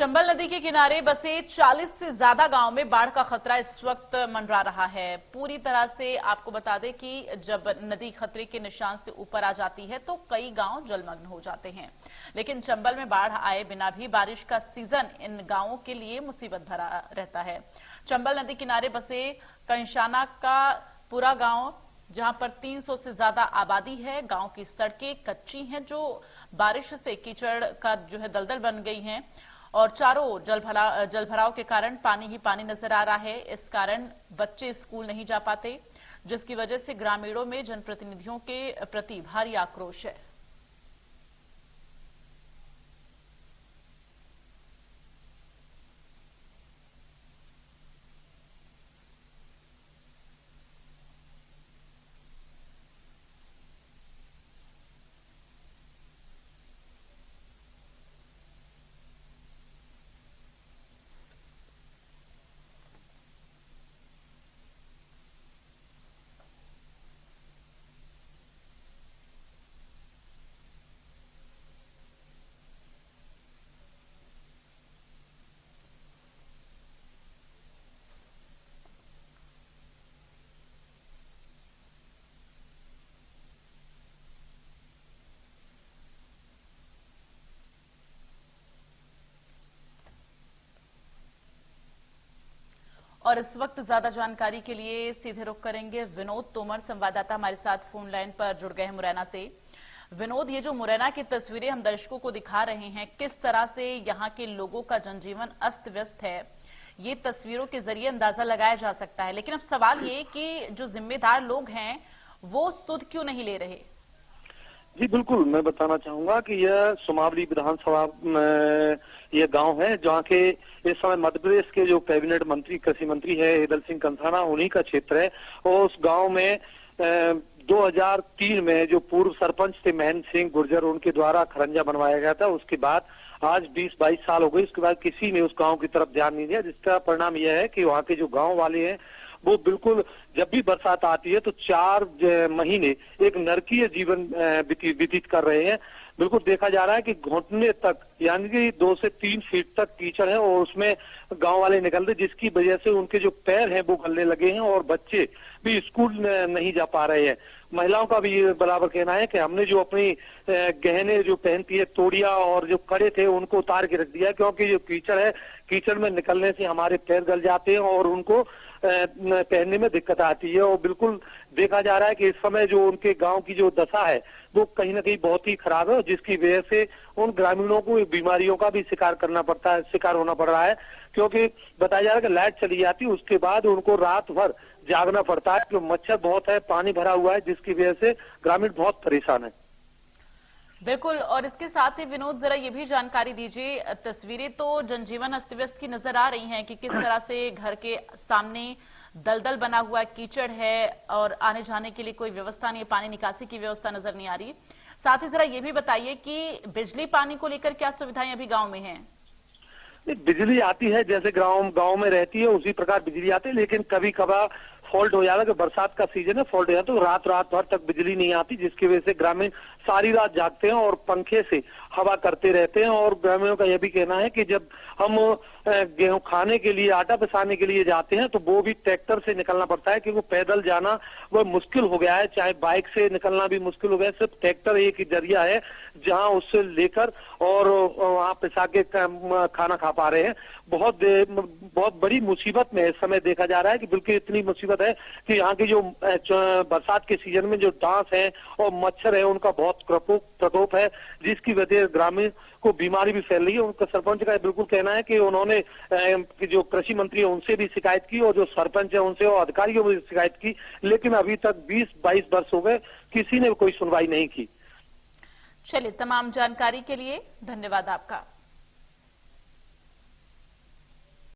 चंबल नदी के किनारे बसे 40 से ज्यादा गांव में बाढ़ का खतरा इस वक्त मंडरा रहा है। पूरी तरह से आपको बता दें कि जब नदी खतरे के निशान से ऊपर आ जाती है तो कई गांव जलमग्न हो जाते हैं। लेकिन चंबल में बाढ़ आए बिना भी बारिश का सीजन इन गांवों के लिए मुसीबत भरा रहता है। चंबल नदी किनारे बसे कंशाना का पूरा गांव, जहां पर 300 से ज्यादा आबादी है। गांव की सड़कें कच्ची हैं जो बारिश से कीचड़ का दलदल बन गई हैं और चारों जलभराव के कारण पानी ही पानी नजर आ रहा है। इस कारण बच्चे स्कूल नहीं जा पाते, जिसकी वजह से ग्रामीणों में जनप्रतिनिधियों के प्रति भारी आक्रोश है। और इस वक्त ज्यादा जानकारी के लिए सीधे रुख करेंगे विनोद तोमर, संवाददाता हमारे साथ फोन लाइन पर जुड़ गए हैं मुरैना से। विनोद, ये जो मुरैना की तस्वीरें हम दर्शकों को दिखा रहे हैं, किस तरह से यहाँ के लोगों का जनजीवन अस्त व्यस्त है, ये तस्वीरों के जरिए अंदाजा लगाया जा सकता है। लेकिन अब सवाल ये कि जो जिम्मेदार लोग हैं वो सुध क्यों नहीं ले रहे? जी बिल्कुल, मैं बताना चाहूंगा कि यह सुमावली विधानसभा यह गांव है जहां के इस समय मध्य प्रदेश के जो कैबिनेट मंत्री, कृषि मंत्री है हेदल सिंह कंथाना, उन्हीं का क्षेत्र है। और उस गांव में 2003 में जो पूर्व सरपंच थे महेंद्र सिंह गुर्जर, उनके द्वारा खरंजा बनवाया गया था। उसके बाद आज 20-22 साल हो गए, उसके बाद किसी ने उस गांव की तरफ ध्यान नहीं दिया, जिसका परिणाम यह है कि वहाँ के जो गांव वाले हैं वो बिल्कुल जब भी बरसात आती है तो 4 महीने एक नरकीय जीवन व्यतीत कर रहे हैं। बिल्कुल देखा जा रहा है कि घुटने तक यानी कि 2 से 3 फीट तक कीचड़ है और उसमें गांव वाले निकलते, जिसकी वजह से उनके जो पैर हैं वो गलने लगे हैं और बच्चे भी स्कूल नहीं जा पा रहे हैं। महिलाओं का भी ये बराबर कहना है कि हमने जो अपनी गहने जो पहनती है, तोड़िया और जो कड़े थे, उनको उतार के रख दिया, क्योंकि जो कीचड़ है, कीचड़ में निकलने से हमारे पैर गल जाते हैं और उनको पहनने में दिक्कत आती है। और बिल्कुल देखा जा रहा है कि इस समय जो उनके गांव की जो दशा है वो कहीं ना कहीं बहुत ही खराब है, जिसकी वजह से उन ग्रामीणों को बीमारियों का भी शिकार होना पड़ रहा है। क्योंकि बताया जा रहा है कि लाइट चली जाती है, उसके बाद उनको रात भर जागना पड़ता है, क्योंकि मच्छर बहुत है, पानी भरा हुआ है, जिसकी वजह से ग्रामीण बहुत परेशान है। बिल्कुल, और इसके साथ ही विनोद जरा ये भी जानकारी दीजिए, तस्वीरें तो जनजीवन अस्त व्यस्त की नजर आ रही हैं कि किस तरह से घर के सामने दलदल बना हुआ है, कीचड़ है और आने जाने के लिए कोई व्यवस्था नहीं है, पानी निकासी की व्यवस्था नजर नहीं आ रही। साथ ही जरा ये भी बताइए कि बिजली पानी को लेकर क्या सुविधाएं अभी गांव में हैं? बिजली आती है जैसे गांव में रहती है उसी प्रकार बिजली आती है, लेकिन कभी कभार फॉल्ट हो जाता है कि बरसात का सीजन है, फॉल्ट हो जाता है तो रात भर तक बिजली नहीं आती, जिसकी वजह से ग्रामीण सारी रात जागते हैं और पंखे से हवा करते रहते हैं। और ग्रामीणों का यह भी कहना है कि जब हम गेहूं खाने के लिए, आटा पिसाने के लिए जाते हैं तो वो भी ट्रैक्टर से निकलना पड़ता है, क्योंकि पैदल जाना वो मुश्किल हो गया है, चाहे बाइक से निकलना भी मुश्किल हो गया है। सिर्फ ट्रैक्टर एक ही जरिया है जहां उससे लेकर और वहां पिसा के खाना खा पा रहे हैं। बहुत बड़ी मुसीबत में इस समय देखा जा रहा है कि बिल्कुल इतनी मुसीबत है कि यहाँ की जो बरसात के सीजन में जो डांस है और मच्छर है उनका बहुत प्रकोप है, जिसकी वजह ग्रामीण को बीमारी भी फैल रही है। उनका सरपंच का बिल्कुल कहना है कि उन्होंने जो कृषि मंत्री है उनसे भी शिकायत की और जो सरपंच है उनसे और अधिकारियों ने शिकायत की, लेकिन अभी तक 20-22 वर्ष हो गए, किसी ने कोई सुनवाई नहीं की। चलिए, तमाम जानकारी के लिए धन्यवाद आपका।